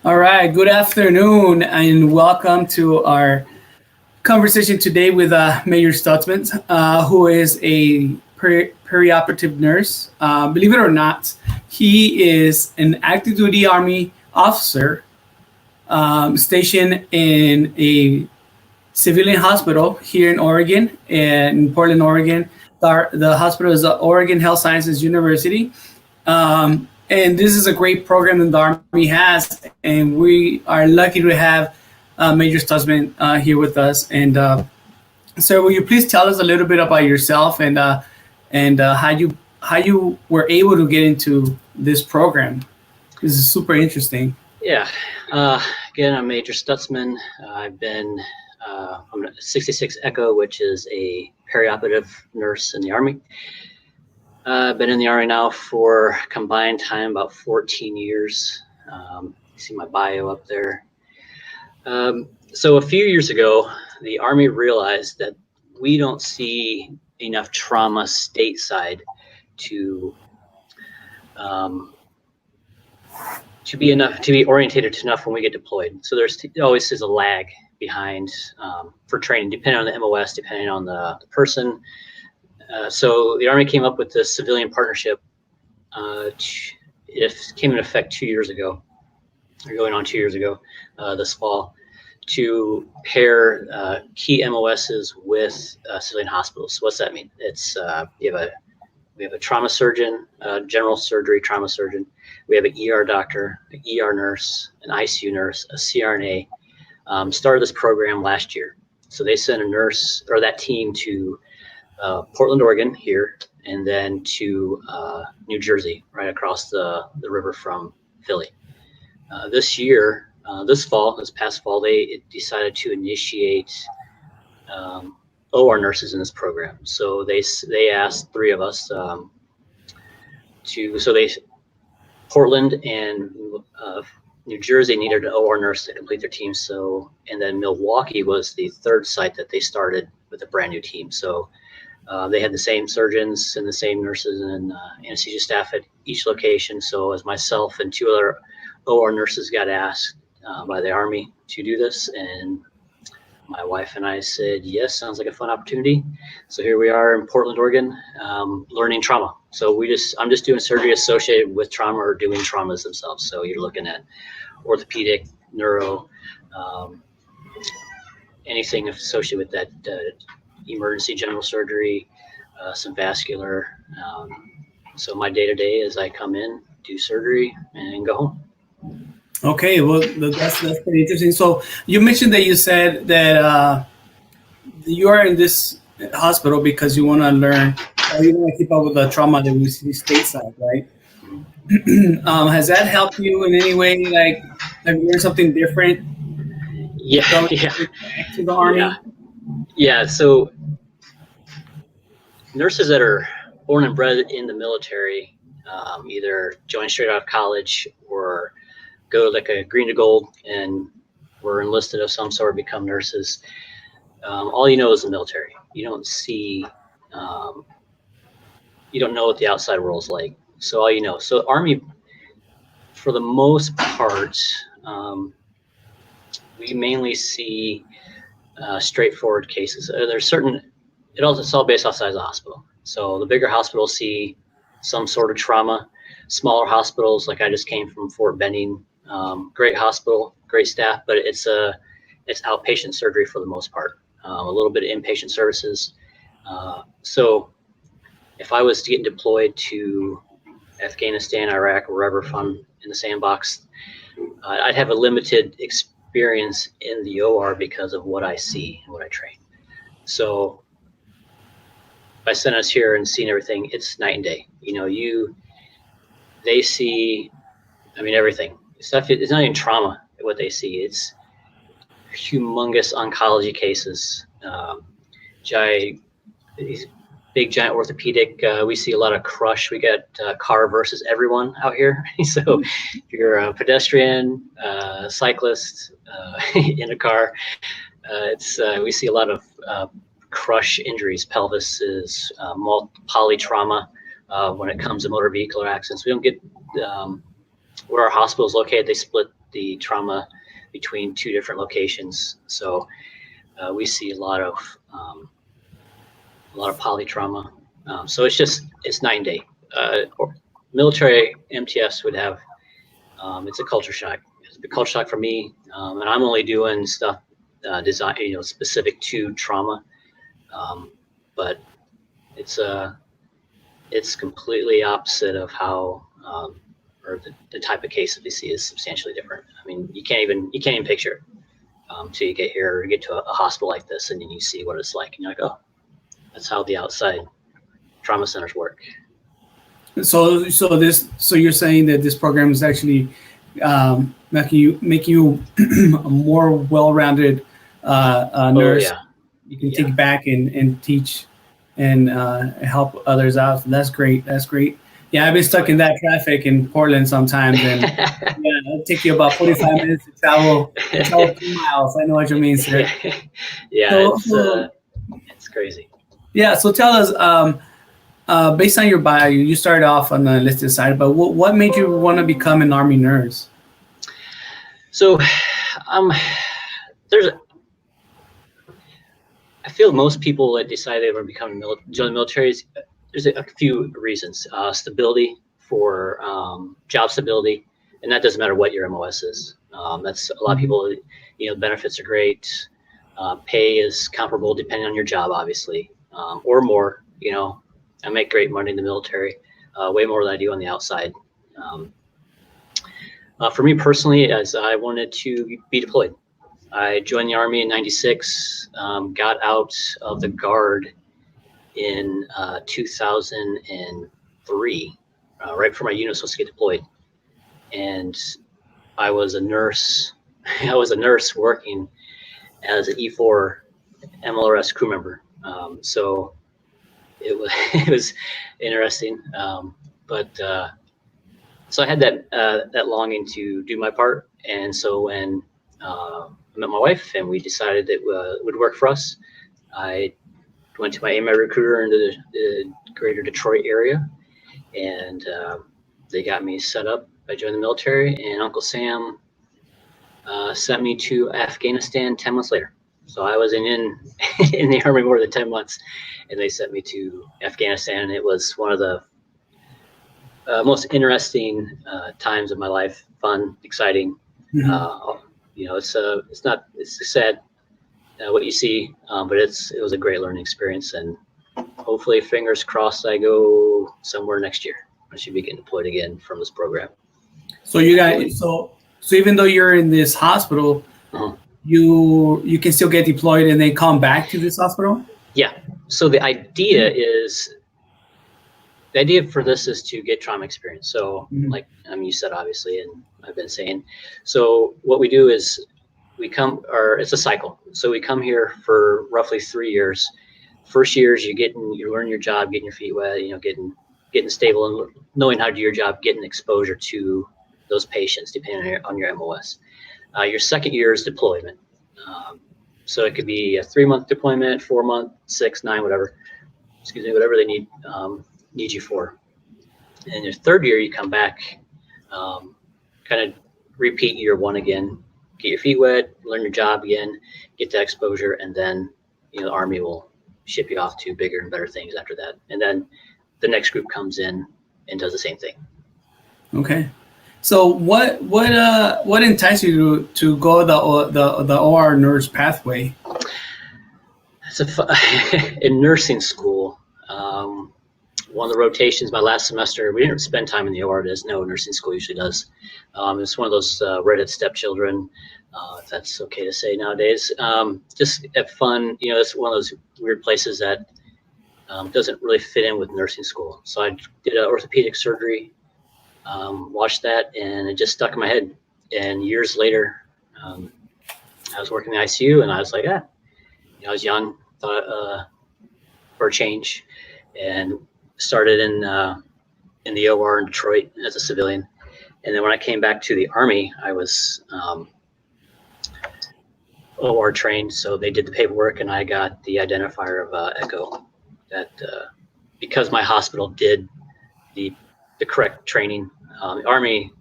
All right, good afternoon, and welcome to our conversation today with Major Stutzman, who is a perioperative nurse. Believe it or not, he is an active duty Army officer stationed in a civilian hospital here in Oregon, in Portland, Oregon. The hospital is the Oregon Health Sciences University. And this is a great program that the Army has, and we are lucky to have Major Stutzman here with us. And sir, will you please tell us a little bit about yourself and how you were able to get into this program? This is super interesting. Yeah. Again, I'm Major Stutzman. I'm a 66 Echo, which is a perioperative nurse in the Army. I've been in the Army now for combined time about 14 years. You see my bio up there. So a few years ago, the Army realized that we don't see enough trauma stateside to be orientated enough when we get deployed. So there's always is a lag behind for training, depending on the MOS, depending on the person. So the Army came up with this civilian partnership. It came in effect 2 years ago, or going on 2 years ago, this fall, to pair key MOSs with civilian hospitals. So what's that mean? It's we have a trauma surgeon, general surgery trauma surgeon. We have an ER doctor, an ER nurse, an ICU nurse, a CRNA. Started this program last year. So they sent a nurse or that team to Portland, Oregon here, and then to New Jersey, right across the river from Philly. This past fall, they decided to initiate OR nurses in this program. So they asked three of us Portland and New Jersey needed an OR nurse to complete their team. So, and then Milwaukee was the third site that they started with a brand new team. So they had the same surgeons and the same nurses and anesthesia staff at each location. So as myself and two other OR nurses got asked by the Army to do this, and my wife and I said, yes, sounds like a fun opportunity. So here we are in Portland, Oregon, learning trauma. So I'm just doing surgery associated with trauma or doing traumas themselves. So you're looking at orthopedic, neuro, anything associated with that, emergency general surgery, some vascular. So my day-to-day is I come in, do surgery, and go home. Okay, well, that's pretty interesting. So you mentioned that you said that you are in this hospital because you want to learn, or you want to keep up with the trauma that we see stateside, right? Has that helped you in any way? Like, have you learned something different? Yeah, to the Army. Yeah. So nurses that are born and bred in the military, either join straight out of college or go like a green to gold and were enlisted of some sort, become nurses. All you know is the military. You don't see, you don't know what the outside world is like. So all you know. So Army, for the most part, we mainly see straightforward cases. It's all based off size of hospital. So the bigger hospitals see some sort of trauma. Smaller hospitals, like I just came from Fort Benning, great hospital, great staff, but it's outpatient surgery for the most part. A little bit of inpatient services. So if I was getting deployed to Afghanistan, Iraq, or wherever, if I'm in the sandbox, I'd have a limited experience in the OR because of what I see and what I train. So by sending us here and seeing everything, it's night and day. They see, everything. Stuff. It's not even trauma what they see. It's humongous oncology cases. These big giant orthopedic. We see a lot of crush. We got car versus everyone out here. So if you're a pedestrian, cyclist in a car, we see a lot of crush injuries. Pelvis is polytrauma when it comes to motor vehicular accidents. We don't get where our hospital is located. They split the trauma between two different locations. So we see a lot of polytrauma. So it's night and day. Military MTS would have it's a culture shock. It's a culture shock for me, and I'm only doing stuff design specific to trauma, but it's completely opposite of how or the type of case that we see is substantially different. I mean, you can't even picture it till you get here or get to a hospital like this, and then you see what it's like, and you're like, oh, that's how the outside trauma centers work. So you're saying that this program is actually making you a more well-rounded nurse. Yeah. You can take back and teach and help others out. That's great. That's great. Yeah, I've been stuck in that traffic in Portland sometimes, and it'll take you about 45 minutes to travel 2 miles. I know what you mean, sir. Yeah, it's crazy. Yeah, so tell us, based on your bio, you started off on the enlisted side, but what made you want to become an Army nurse? So, I feel most people that decide they want to join the military, there's a few reasons. Stability for job stability, and that doesn't matter what your MOS is. That's a lot of people. Benefits are great. Pay is comparable depending on your job, obviously, or more. I make great money in the military, way more than I do on the outside. For me personally, as I wanted to be deployed. I joined the Army in '96, got out of the Guard in 2003, right before my unit was supposed to get deployed. And I was a nurse. I was a nurse working as an E4 MLRS crew member. So it was interesting. So I had that longing to do my part. And so when I met my wife and we decided that it would work for us, I went to my AMI recruiter in the greater Detroit area, and they got me set up. I joined the military, and Uncle Sam sent me to Afghanistan 10 months later. So I was in the Army more than 10 months, and they sent me to Afghanistan. And it was one of the most interesting times of my life. Fun, exciting. Mm-hmm. It's sad what you see, but it was a great learning experience, and hopefully, fingers crossed, I go somewhere next year. I should be getting deployed again from this program. So so even though you're in this hospital, uh-huh. you can still get deployed and then come back to this hospital? Yeah. So the idea for this is to get trauma experience. So like you said, obviously, and I've been saying, so what we do is it's a cycle. So we come here for roughly 3 years. First years, you learn your job, getting your feet wet, getting stable and knowing how to do your job, getting exposure to those patients, depending on your MOS. Your second year is deployment. So it could be a 3-month deployment, 4-month, 6, 9, whatever. Whatever they need you for. And your third year, you come back, kind of repeat year 1 again, get your feet wet, learn your job again, get that exposure, and then the Army will ship you off to bigger and better things after that. And then the next group comes in and does the same thing. Okay. So what enticed you to go the OR nurse pathway? In nursing school, one of the rotations my last semester, we didn't spend time in the OR. As no nursing school usually does. It's one of those Reddit stepchildren, if that's okay to say nowadays. Just fun, it's one of those weird places that doesn't really fit in with nursing school. So I did an orthopedic surgery, watched that, and it just stuck in my head. And years later, I was working in the ICU, and I was like, I was young, thought for a change, and started in the OR in Detroit as a civilian. And then when I came back to the Army, I was OR trained, so they did the paperwork, and I got the identifier of ECHO. That because my hospital did the correct training. The Army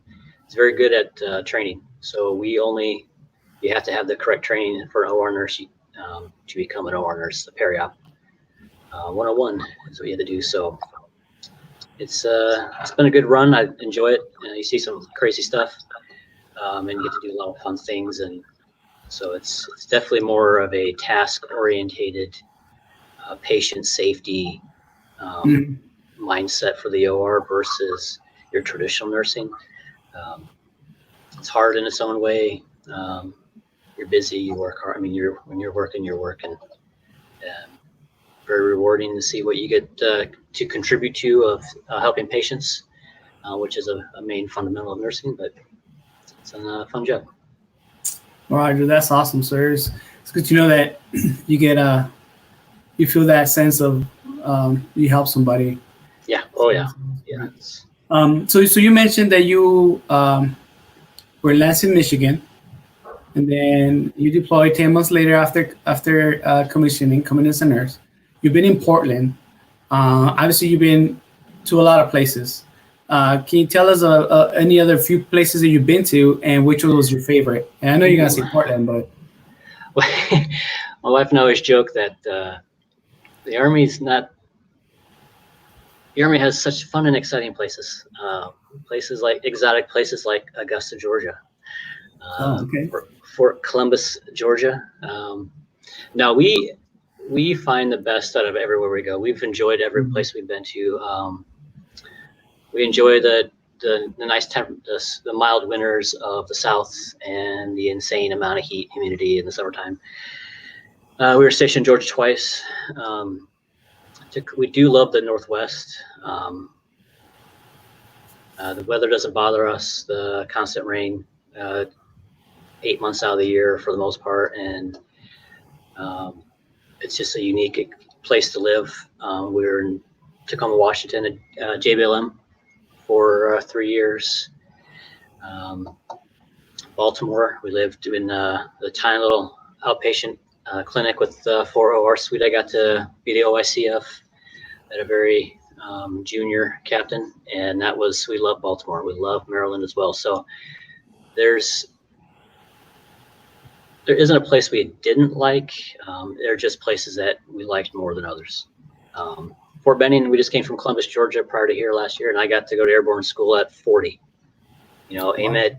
is very good at training. So you have to have the correct training for an OR nurse to become an OR nurse. The Periop 101 is what you have to do. So it's been a good run. I enjoy it. You see some crazy stuff, and you get to do a lot of fun things. And so it's definitely more of a task-orientated, patient safety mindset for the OR versus your traditional nursing. It's hard in its own way. You're busy, you work hard. I mean, when you're working, you're working. Very rewarding to see what you get to contribute to of helping patients, which is a main fundamental of nursing, but it's a fun job. Roger, that's awesome, sir. It's good to know that you get you feel that sense of you help somebody. Yeah. Oh yeah. Yeah. So you mentioned that you were in Lansing, Michigan, and then you deployed 10 months later after commissioning, coming as a nurse. You've been in Portland. Obviously, you've been to a lot of places. Can you tell us any other few places that you've been to, and which one was your favorite? And I know you're gonna say Portland, but my wife and I always joke that the Army has such fun and exciting places. Exotic places like Augusta, Georgia, Fort Columbus, Georgia. Now we find the best out of everywhere we go. We've enjoyed every place we've been to. We enjoy the nice the mild winters of the South and the insane amount of heat, humidity in the summertime. We were stationed in Georgia twice. We do love the Northwest. The weather doesn't bother us. The constant rain, 8 months out of the year for the most part, and it's just a unique place to live. We were in Tacoma, Washington, at JBLM for 3 years. Baltimore, we lived in the tiny little outpatient clinic with 4 OR suite. I got to be the OICF at a very junior captain, and we love Baltimore. We love Maryland as well. So there isn't a place we didn't like. There are just places that we liked more than others. Fort Benning, we just came from Columbus, Georgia prior to here last year, and I got to go to airborne school at 40. Wow. AMED,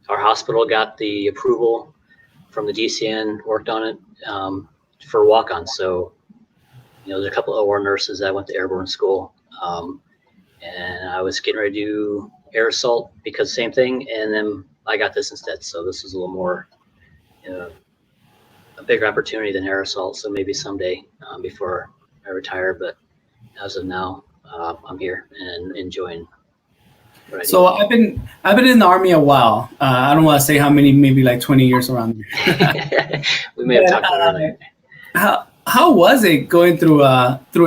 our hospital got the approval from the DCN, worked on it for walk-on. So, there's a couple of OR nurses that went to airborne school, and I was getting ready to do air assault because same thing, and then I got this instead. So this is a little more, a bigger opportunity than air assault. So maybe someday before I retire, but as of now, I'm here and enjoying. So I've been in the Army a while. I don't want to say how many, maybe like 20 years around there. We may have talked about it earlier. How was it going through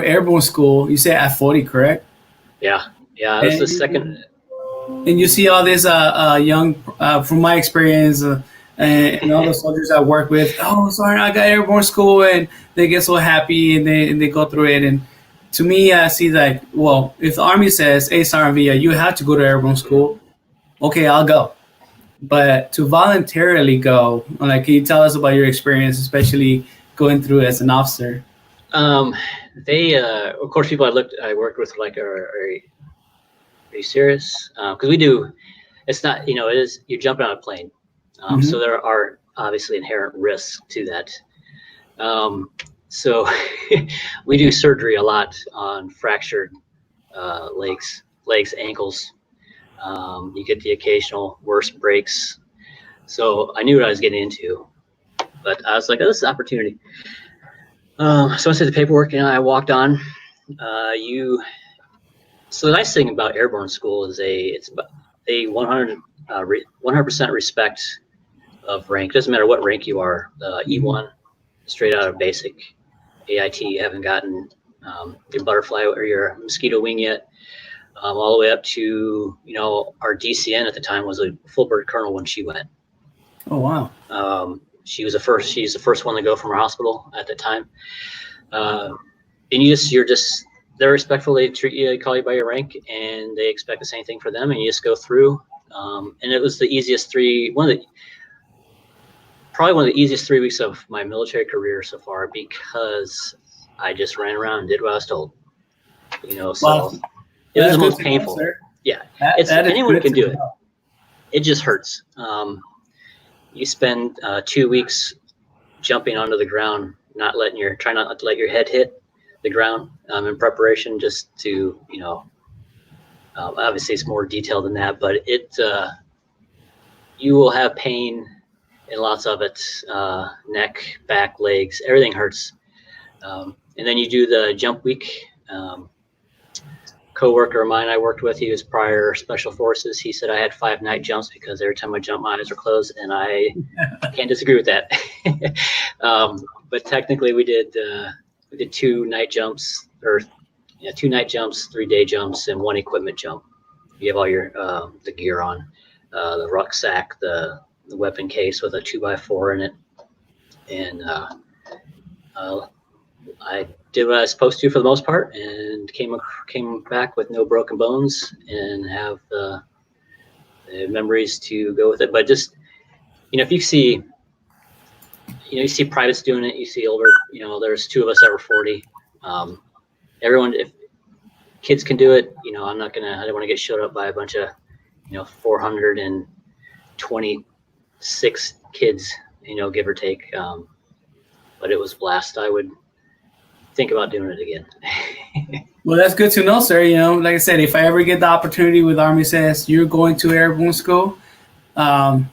airborne school? You say at 40, correct? Yeah. It was the second. And you see all this young, from my experience, and all the soldiers I work with. Oh, sorry, I got airborne school, and they get so happy, and they go through it. And to me, I see that, well, if the Army says, hey, Sergeant Villa, you have to go to airborne school, okay, I'll go. But to voluntarily go, like, can you tell us about your experience, especially going through as an officer? They, of course, people I worked with, like, are you serious? Because we do, it's not, it is, you're jumping on a plane. So there are obviously inherent risks to that. So we do surgery a lot on fractured legs, ankles. You get the occasional worst breaks. So I knew what I was getting into, but I was like, oh, this is an opportunity. So I said the paperwork, and I walked on. So the nice thing about airborne school is it's a 100% respect of rank. Doesn't matter what rank you are. E1, straight out of basic. AIT, you haven't gotten your butterfly or your mosquito wing yet. All the way up to, our DCN at the time was a full bird colonel when she went. Oh, wow. She's the first one to go from our hospital at the time. And they're respectful. They treat you, they call you by your rank, and they expect the same thing for them. And you just go through. And it was probably one of the easiest 3 weeks of my military career so far, because I just ran around and did what I was told. So Well, it was that's the good most to know, painful. sir. Yeah, That is anyone good can to do it. know. It just hurts. You spend 2 weeks jumping onto the ground, trying not to let your head hit the ground in preparation, just to, obviously it's more detailed than that, but you will have pain in lots of it, neck, back, legs, everything hurts. And then you do the jump week. Coworker of mine I worked with, he was prior special forces. He said I had 5 night jumps because every time I jumped, my eyes were closed, and I can't disagree with that. But technically, we did 2 night jumps, or 2 night jumps, 3-day jumps, and 1 equipment jump. You have all your the gear on, the rucksack, the weapon case with a 2x4 in it, and I did what I was supposed to for the most part, and came back with no broken bones, and have the memories to go with it. But just, if you see, you see privates doing it, you see older, there's 2 of us that were 40. Everyone, if kids can do it, I don't want to get showed up by a bunch of, 426 kids, give or take. But it was a blast. I would think about doing it again. Well, that's good to know, sir. Like I said, if I ever get the opportunity with Army says you're going to airborne school, I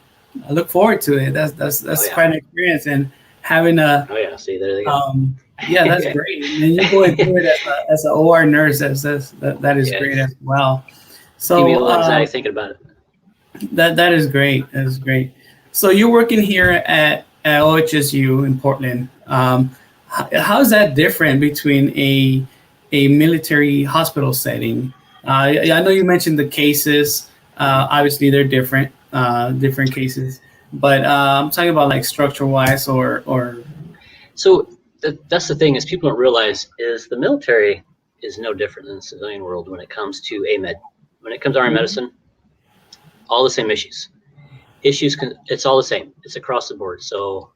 look forward to it. That's quite an experience, and having a Oh yeah, see, there they go. Yeah, that's great. And then you go and do it as an OR nurse. That is great as well. So give me a little anxiety thinking about it. That is great. That is great. So you're working here at OHSU in Portland. How is that different between a military hospital setting? I know you mentioned the cases. Obviously, they're different cases. But I'm talking about like structure wise or. So that's the thing, is people don't realize is the military is no different than the civilian world when it comes to AMED. When it comes to Army medicine, all the same issues. It's all the same. It's across the board. So,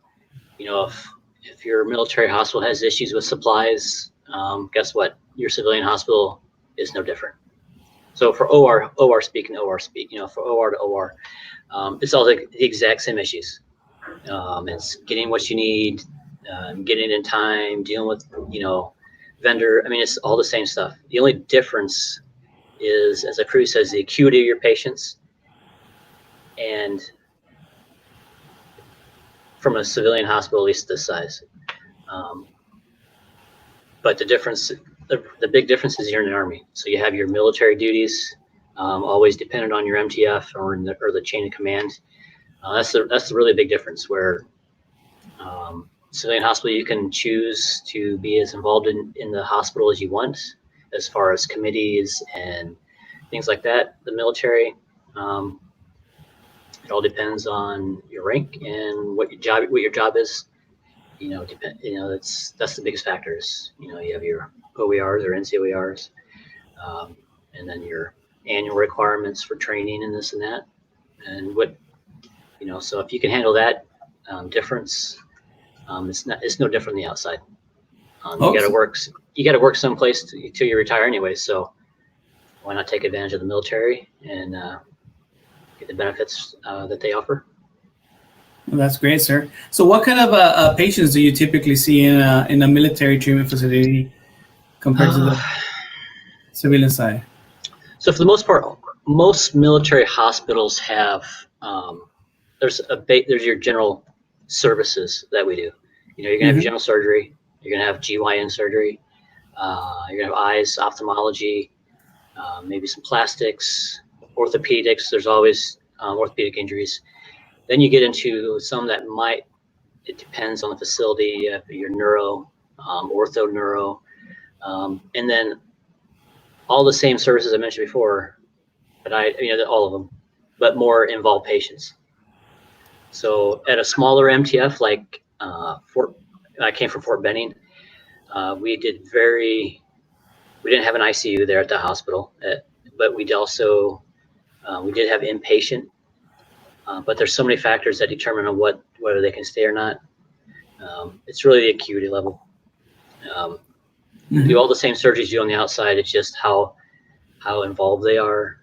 if your military hospital has issues with supplies, guess what? Your civilian hospital is no different. So for OR speak, for OR to OR, it's all the exact same issues. It's getting what you need, getting it in time, dealing with, vendor. I mean, it's all the same stuff. The only difference is, as I previously said, the acuity of your patients, and from a civilian hospital, at least this size. But the big difference is you're in the Army. So you have your military duties, always dependent on your MTF or the chain of command. That's the really big difference, where civilian hospital, you can choose to be as involved in the hospital as you want, as far as committees and things like that. The military, it all depends on your rank and what your job is. That's the biggest factors. You have your OERs or NCOERs, and then your annual requirements for training and this and that. And so if you can handle that difference, it's no different than the outside. You got to work someplace till you retire anyway. So why not take advantage of the military and get the benefits that they offer? Well, that's great, sir. So what kind of patients do you typically see in a military treatment facility compared to the civilian side? So for the most part, most military hospitals have there's your general services that we do. You're gonna have general surgery, you're gonna have GYN surgery, you're gonna have eyes, ophthalmology, maybe some plastics, orthopedics. There's always orthopedic injuries. Then you get into some that it depends on the facility. Your neuro, ortho neuro, and then all the same services I mentioned before, but all of them, but more involved patients. So at a smaller MTF, like I came from Fort Benning, we didn't have an ICU there at the hospital, but we'd also We did have inpatient, but there's so many factors that determine on whether they can stay or not. It's really the acuity level. Do all the same surgeries you do on the outside. It's just how involved they are,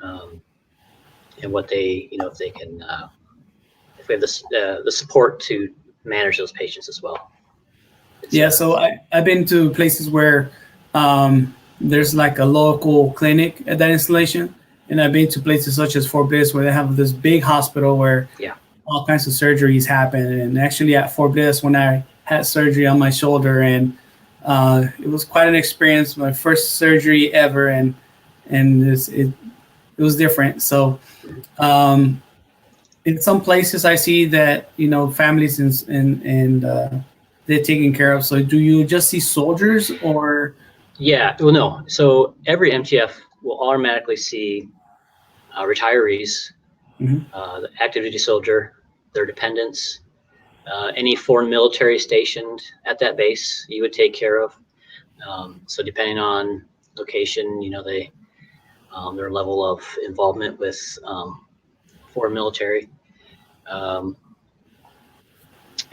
and what they, if they can, if we have the support to manage those patients as well. So I've been to places where there's like a local clinic at that installation, and I've been to places such as Fort Bliss where they have this big hospital where all kinds of surgeries happen. And actually at Fort Bliss, when I had surgery on my shoulder, and it was quite an experience, my first surgery ever, and it was different. So in some places I see that, families and they're taken care of. So do you just see soldiers or? Yeah, well, no. So every MTF will automatically see retirees, the active duty soldier, their dependents, any foreign military stationed at that base you would take care of. So depending on location, they their level of involvement with foreign military,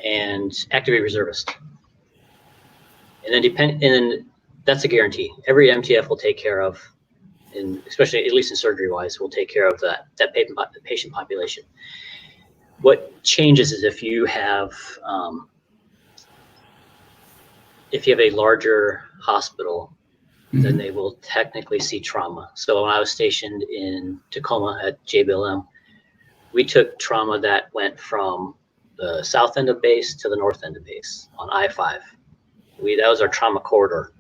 and active duty reservist. And then that's a guarantee. Every MTF will take care of, and especially at least in surgery wise, will take care of that patient population. What changes is if you have a larger hospital, then they will technically see trauma. So when I was stationed in Tacoma at JBLM, we took trauma that went from the south end of base to the north end of base on I-5. That was our trauma corridor.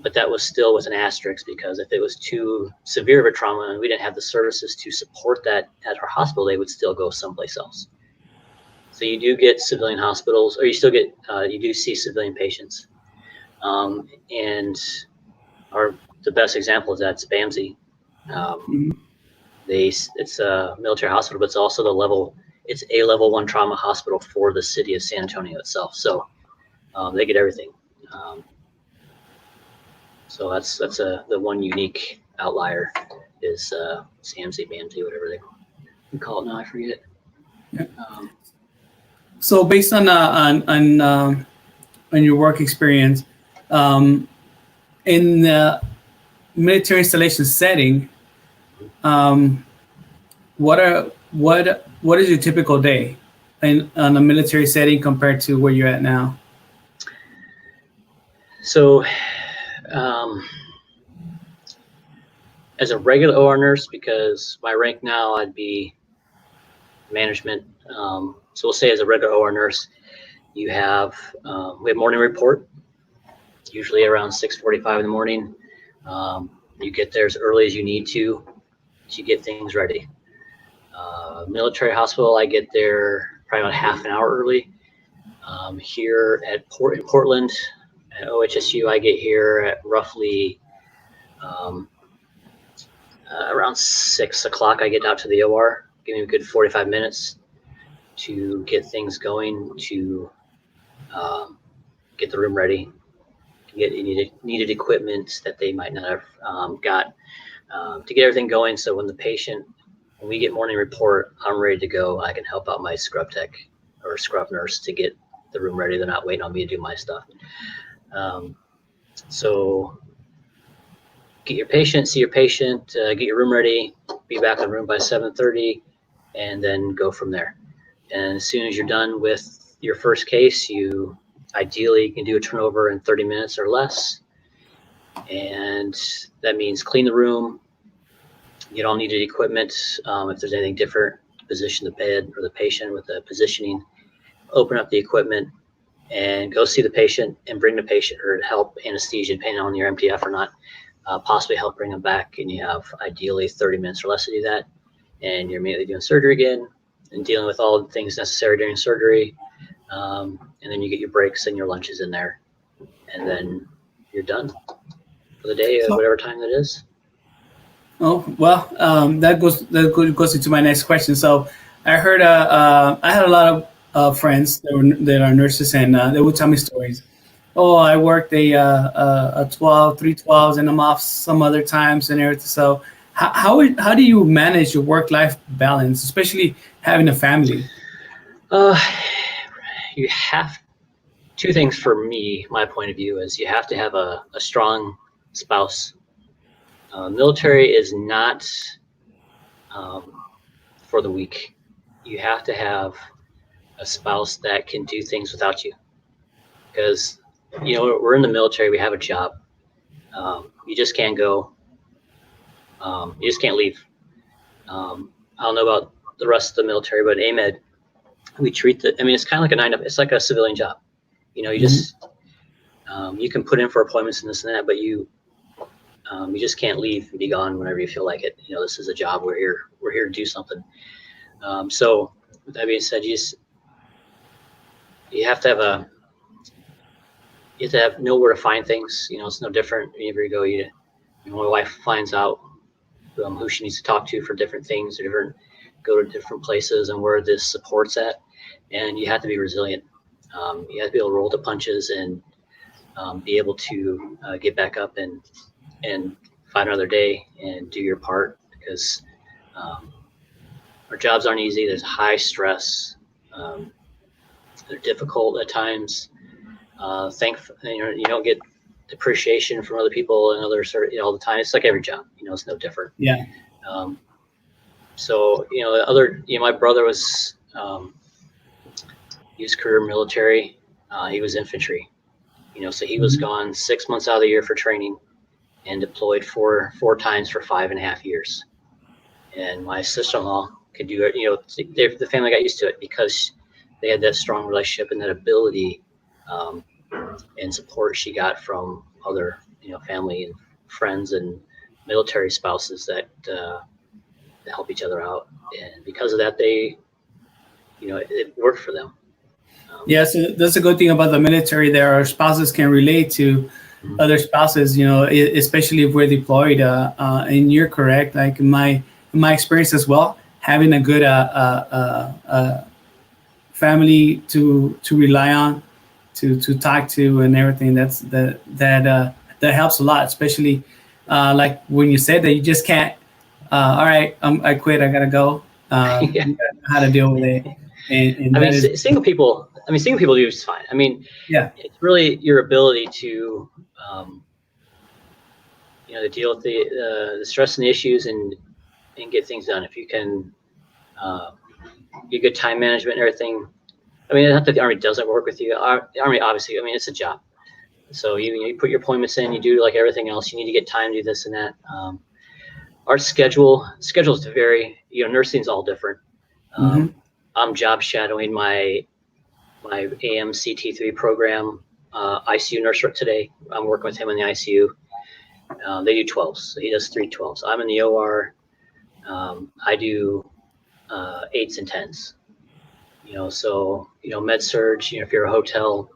But that was still with an asterisk, because if it was too severe of a trauma and we didn't have the services to support that at our hospital, they would still go someplace else. So you do get civilian hospitals, or you do see civilian patients. And the best example of that's BAMSI. It's a military hospital, but it's also it's a level 1 trauma hospital for the city of San Antonio itself. So they get everything. So that's the one unique outlier is SAMSI, BAMSI, whatever they call it now. I forget. Yeah. So based on your work experience, in the military installation setting, what is your typical day on a military setting compared to where you're at now? So, as a regular OR nurse, because my rank now, I'd be management. So we'll say as a regular OR nurse, we have morning report, usually around 6:45 in the morning. You get there as early as you need to get things ready. Military hospital, I get there probably about half an hour early. Here in Portland, at OHSU, I get here at roughly around 6 o'clock. I get out to the OR, give me a good 45 minutes to get things going, to get the room ready, get needed equipment that they might not have got, to get everything going. So when we get morning report, I'm ready to go. I can help out my scrub tech or scrub nurse to get the room ready. They're not waiting on me to do my stuff. So see your patient, get your room ready, be back in the room by 7:30, and then go from there. And as soon as you're done with your first case, you ideally can do a turnover in 30 minutes or less. And that means clean the room, get all needed equipment. If there's anything different, position the bed or the patient with the positioning, open up the equipment, and go see the patient and bring the patient, or help anesthesia, depending on your MTF or not, possibly help bring them back. And you have ideally 30 minutes or less to do that. And you're immediately doing surgery again and dealing with all the things necessary during surgery. And then you get your breaks and your lunches in there. And then you're done for the day, at whatever time that is. Oh, well, that goes into my next question. So I heard I had a lot of friends that are nurses, and they would tell me stories. Oh, I worked a 3 12s, and I'm off some other times and everything. So how do you manage your work-life balance, especially having a family? Uh, you have two things for me. My point of view is you have to have a strong spouse. Military is not um, for the weak. You have to have a spouse that can do things without you, because we're in the military. We have a job. You just can't go. You just can't leave. I don't know about the rest of the military, but AMED, we treat the. I mean, it's kind of like a it's like a civilian job. You Mhm. just you can put in for appointments and this and that, but you just can't leave and be gone whenever you feel like it. This is a job. We're here to do something. So with that being said, you have to have know where to find things. It's no different whenever you go. My wife finds out who she needs to talk to for different things, or go to different places, and where this support's at. And you have to be resilient. You have to be able to roll the punches and be able to get back up and find another day and do your part, because our jobs aren't easy. There's high stress. They're difficult at times. You don't get appreciation from other people and others all the time. It's like every job. It's no different. Yeah. Um, so my brother was he was career military. He was infantry. So he was Mhm. gone 6 months out of the year for training and deployed four times for 5.5 years. And my sister-in-law could do it. The family got used to it because they had that strong relationship and that ability and support she got from other family and friends and military spouses that help each other out. And because of that, it worked for them. Yeah, so that's a good thing about the military. There, our spouses can relate to Mhm. other spouses. Especially if we're deployed. And you're correct. Like in my experience as well, having a good family to rely on, to talk to, and everything. That helps a lot. Especially like when you said that you just can't. All right, I quit. I gotta go. Yeah. You gotta know how to deal with it, and I mean, that is single people. I mean, single people do just fine. I mean, yeah. it's really your ability to, um, to deal with the stress and the issues and get things done. If you can uh, get good time management and everything. I mean, not that the Army doesn't work with you. The Army, obviously, I mean, it's a job. So you put your appointments in, you do like everything else. You need to get time to do this and that. Our schedules vary. Nursing's all different. Hmm. I'm job shadowing my AMCT3 program ICU nurse today. I'm working with him in the ICU. They do 12s, so he does 3 12s. I'm in the OR. I do 8s and 10s. So med surge. If you're a hotel,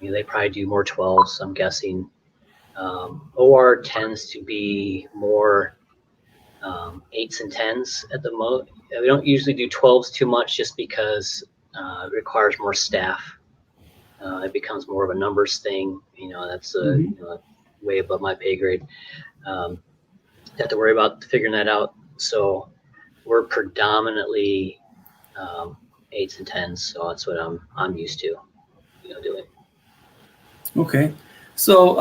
they probably do more 12s. I'm guessing. OR tends to be more 8s and 10s at the most. We don't usually do 12s too much, just because it requires more staff. It becomes more of a numbers thing. That's Hmm. way above my pay grade. Um, have to worry about figuring that out. So we're predominantly 8s and 10s. So that's what I'm used to, doing. Okay. So,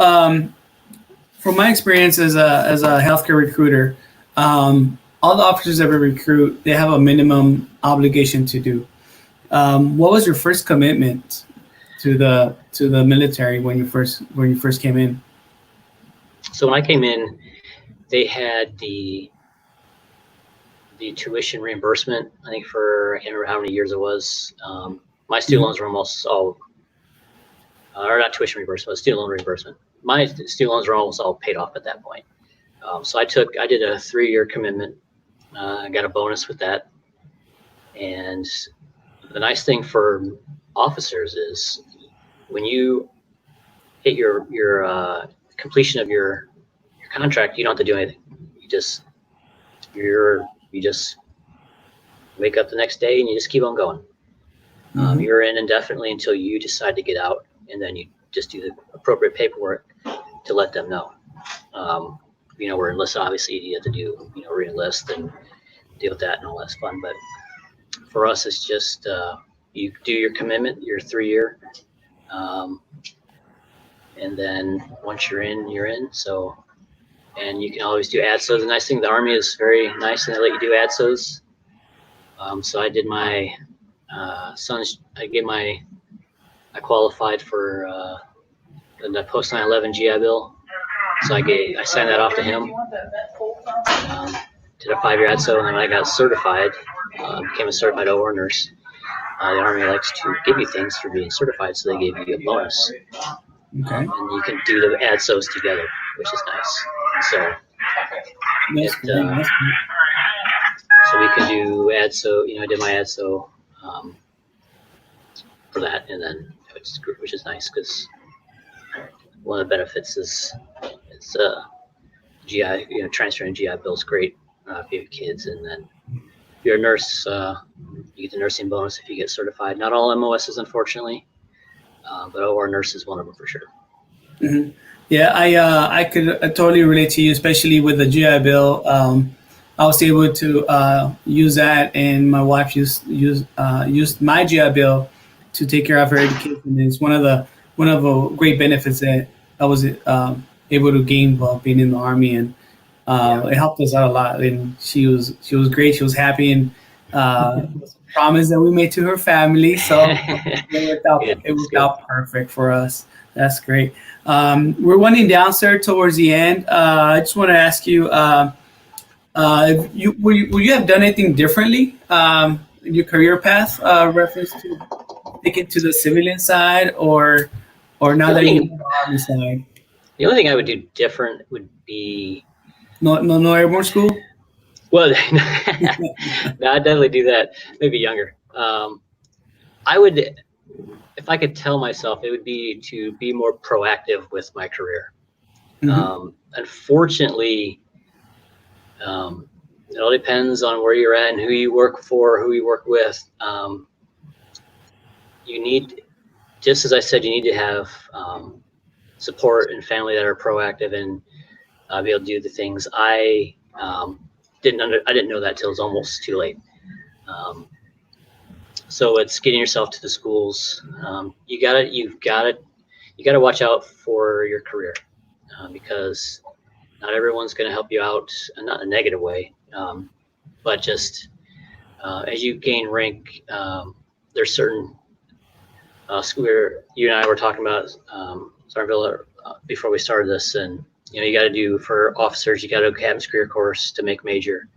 from my experience as a healthcare recruiter, all the officers that we recruit, they have a minimum obligation to do. What was your first commitment to the military when you first came in? So when I came in, they had the tuition reimbursement. I think I can't remember how many years it was. My student Hmm. loans were almost all, or not tuition reimbursement, but student loan reimbursement. My student loans were almost all paid off at that point. So I did a 3-year commitment. I got a bonus with that. And the nice thing for officers is when you hit your completion of your contract, you don't have to do anything. You just wake up the next day and you just keep on going. Hmm. You're in indefinitely until you decide to get out, and then you just do the appropriate paperwork to let them know. Um, we're enlisted. Obviously, you have to do re-enlist and deal with that and all that's fun. But for us, it's just you do your commitment, your 3-year, and then once you're in, you're in. So, and you can always do ADSOs. The nice thing, the Army is very nice, and they let you do ADSOs. So I did my I qualified for the post 9/11 GI Bill. So I signed that off to him. Did a 5-year ADSO, and then I got certified. Became a certified OR nurse. The Army likes to give you things for being certified, so they gave you a bonus. Okay. And you can do the ADSOs together, which is nice. So so we could do ADSO. I did my ADSO for that, and then which is nice because one of the benefits is it's GI. Transferring GI Bill is great if you have kids, and then if you're a nurse, you get the nursing bonus if you get certified. Not all MOSs, unfortunately, but OR nurse is one of them for sure. Mm-hmm. Yeah, I could totally relate to you, especially with the GI Bill. I was able to use that, and my wife used my GI Bill to take care of her education. It's one of the great benefits that I was able to gain while being in the Army, and it helped us out a lot. And she was great. She was happy, and it was a promise that we made to her family. So it worked out perfect for us. That's great. We're winding down, sir, towards the end. I just want to ask you, would you have done anything differently in your career path, reference to sticking to the civilian side, or now that you're on the Army side? The only thing I would do different would be no airborne school. Well, no, I'd definitely do that. Maybe younger. I would. If I could tell myself, it would be to be more proactive with my career. Mm-hmm. Unfortunately, it all depends on where you're at and who you work for, who you work with. You need, just as I said, you need to have support and family that are proactive and be able to do the things. I didn't know that till it was almost too late. So it's getting yourself to the schools. You gotta watch out for your career because not everyone's going to help you out, not in a negative way, but just as you gain rank, there's certain school. You and I were talking about Sarville before we started this, and you got to do for officers. You got to do captain's career course to make major,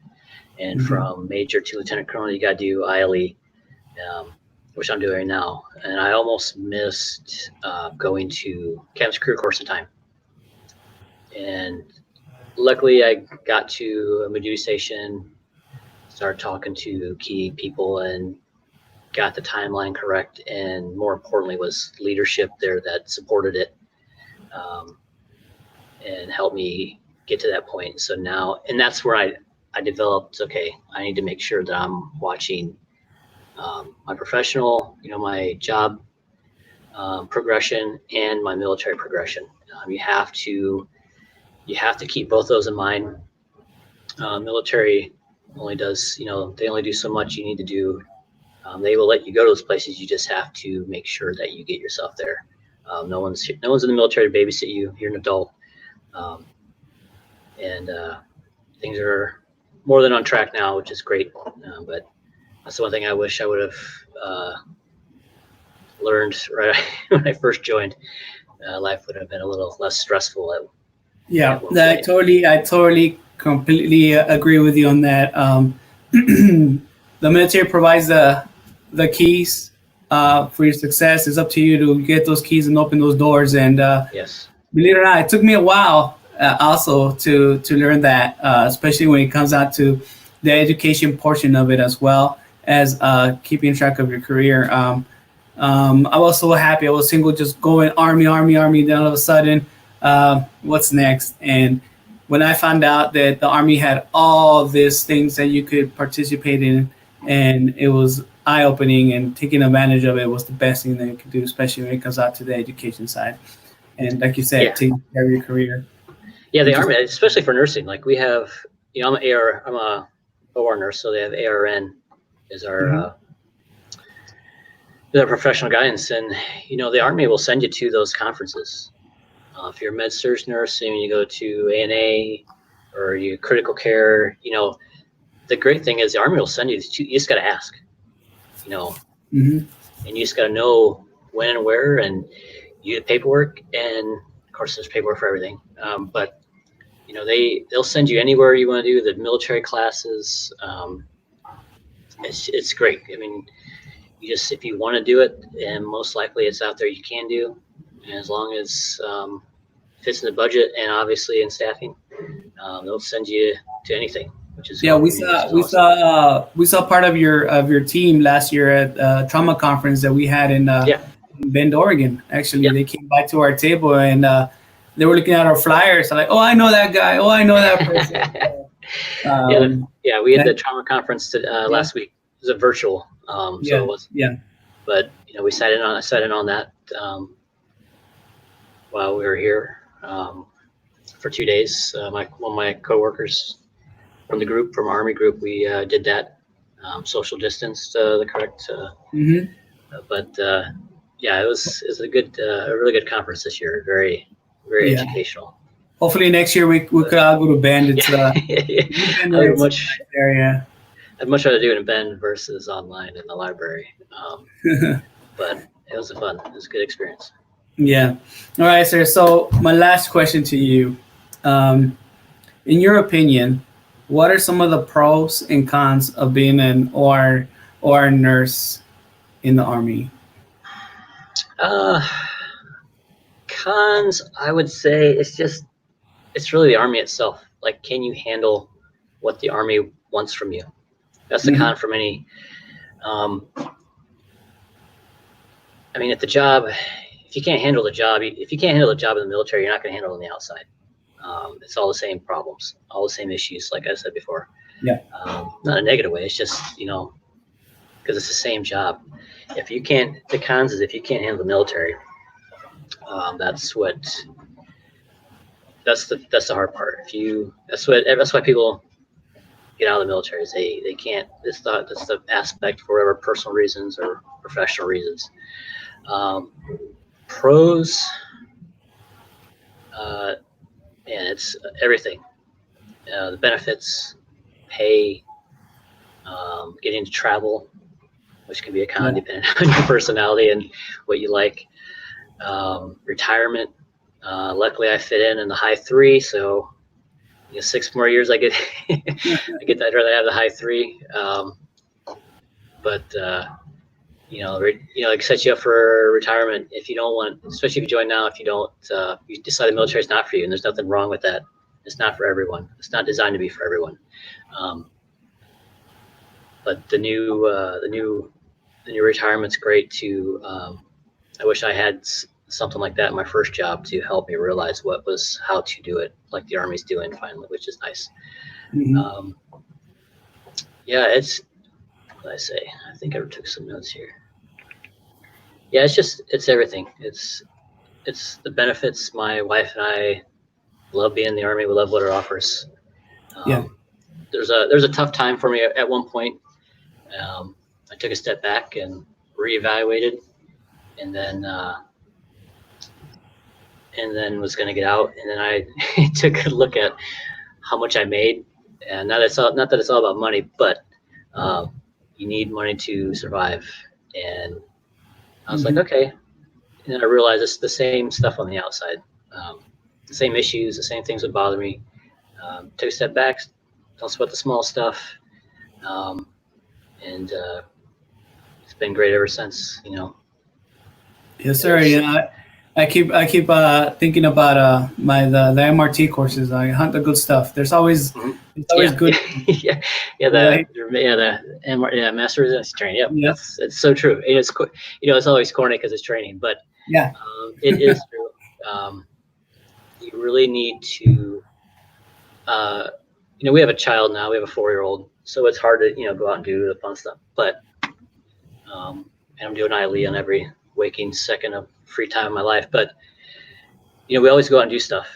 and from major to lieutenant colonel, you got to do ILE. Which I'm doing now, and I almost missed going to captain's career course in time. And luckily, I got to a duty station, started talking to key people, and got the timeline correct. And more importantly, was leadership there that supported it and helped me get to that point. So now, and that's where I developed. Okay, I need to make sure that I'm watching. My professional, my job progression and my military progression. You have to keep both those in mind. Military only does, they only do so much. You need to do. They will let you go to those places. You just have to make sure that you get yourself there. No one's in the military to babysit you. You're an adult, and things are more than on track now, which is great. But that's the one thing I wish I would have learned right when I first joined. Life would have been a little less stressful. I totally, completely agree with you on that. The military provides the keys for your success. It's up to you to get those keys and open those doors. And yes, believe it or not, it took me a while also to learn that, especially when it comes out to the education portion of it as well as keeping track of your career. I was so happy. I was single, just going army. Then all of a sudden, what's next? And when I found out that the Army had all these things that you could participate in, and it was eye-opening, and taking advantage of it was the best thing that you could do, especially when it comes out to the education side. And like you said, taking care of your career. Yeah, they are, Interesting. especially for nursing. Like we have, I'm a OR nurse, so they have ARN is Hmm. our professional guidance, and the Army will send you to those conferences. If you're a med surg nurse and you go to ANA or you critical care, the great thing is the Army will send you to. You just got to ask, you know, Hmm. and you just got to know when and where, and you get paperwork, and of course there's paperwork for everything. But they'll send you anywhere you want to do the military classes. It's great. I mean, if you want to do it, and most likely it's out there you can do, and as long as fits in the budget and obviously in staffing, they'll send you to anything, which is Yeah, which is awesome. we saw part of your team last year at trauma conference that we had Yeah, in Bend, Oregon. Actually, yeah, they came by to our table and they were looking at our flyers. I'm like, oh, I know that guy. Oh, I know that person. yeah, Um, yeah. We had the that, trauma conference yeah, last week. It was a virtual, so it yeah, was. yeah. But we sat in on that while we were here for 2 days. One of my coworkers from the group, from Army group, we did that social distance, the correct. Hmm. But yeah, it was a really good conference this year. Very, very Yeah. educational. Hopefully next year we But could all go to Bend. yeah, It's Bend, I would it's a nice area. I'd much rather do it in Bend versus online in the library. But it was fun. It was a good experience. Yeah. All right, sir. So my last question to you. Um, in your opinion, what are some of the pros and cons of being an or nurse in the army? Uh, Cons, I would say it's really the Army itself. Like, can you handle what the Army wants from you? That's the Hmm. con for many. Um, I mean, if you can't handle the job, if you can't handle the job in the military, you're not going to handle it on the outside. It's all the same problems, all the same issues, like I said before. Yeah. Not a negative way. It's just because it's the same job. If you can't, the cons is if you can't handle the military, that's that's the hard part. If you that's why people get out of the military is they can't. It's the aspect for whatever personal reasons or professional reasons. Um, Pros, uh, and it's everything. The benefits, pay, getting to travel, which can be a con Yeah. depending on your personality and what you like. Retirement. Luckily, I fit in the high three, so 6 more years I get. I'd rather have the high three, but like set you up for retirement if you don't want, especially if you join now. If you don't, you decide the military is not for you, and there's nothing wrong with that. It's not for everyone. It's not designed to be for everyone. Um, but the new retirement's great to. I wish I had something like that in my first job to help me realize how to do it, like the Army's doing finally, which is nice. Hmm. Um, yeah, what did I say? I think I took some notes here. Yeah, it's everything. It's the benefits. My wife and I love being in the Army. We love what it offers. Yeah. Um, there's a tough time for me at one point. I took a step back and reevaluated, and was going to get out, and then I took a look at how much I made, and not that it's all about money, but you need money to survive, and I was like, Hmm. okay, and then I realized it's the same stuff on the outside, um, the same issues, the same things would bother me. Took a step back, don't sweat the small stuff, um, and it's been great ever since. Yes, sir. It's I keep thinking about the MRT courses. I hunt the good stuff. mhm. There's always Yeah, good. yeah, yeah. Right? Master resistance training. Yep, Yeah. it's so true. It's always corny because it's training, but Yeah. it is true. You really need to. Uh, we have a child now. We have a 4-year-old, so it's hard to go out and do the fun stuff. But and I'm doing ILE on every waking second of free time in my life. But we always go out and do stuff.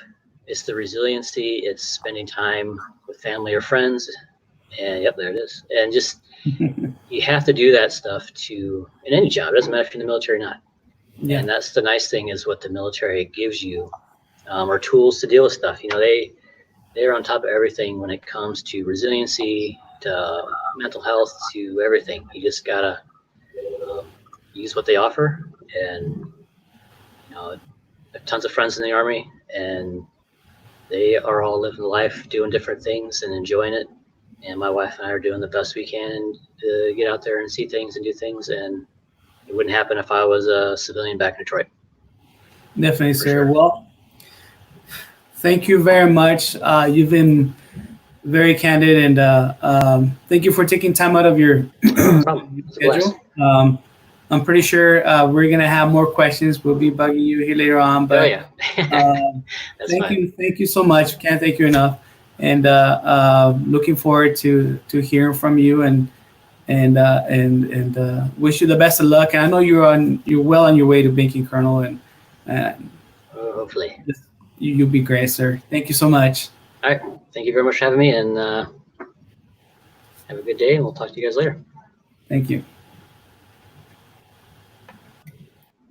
it's the resiliency. It's spending time with family or friends. And yep, there it is. And just you have to do that stuff to in any job. It doesn't matter if you're in the military or not. Yeah. And that's the nice thing is what the military gives you are tools to deal with stuff. They're on top of everything when it comes to resiliency, to mental health, to everything. You just gotta use what they offer. And I have tons of friends in the Army, and they are all living life, doing different things and enjoying it. And my wife and I are doing the best we can to get out there and see things and do things. And it wouldn't happen if I was a civilian back in Detroit. Definitely, sir. Sure. Well, thank you very much. You've been very candid, and thank you for taking time out of your No problem. schedule. I'm pretty sure we're gonna have more questions. We'll be bugging you here later on, but yeah. thank you so much. Can't thank you enough, and looking forward to hearing from you and wish you the best of luck. And I know you're well on your way to banking colonel, and hopefully you'll be great, sir. Thank you so much. All right. Thank you very much for having me, and have a good day, and we'll talk to you guys later. Thank you.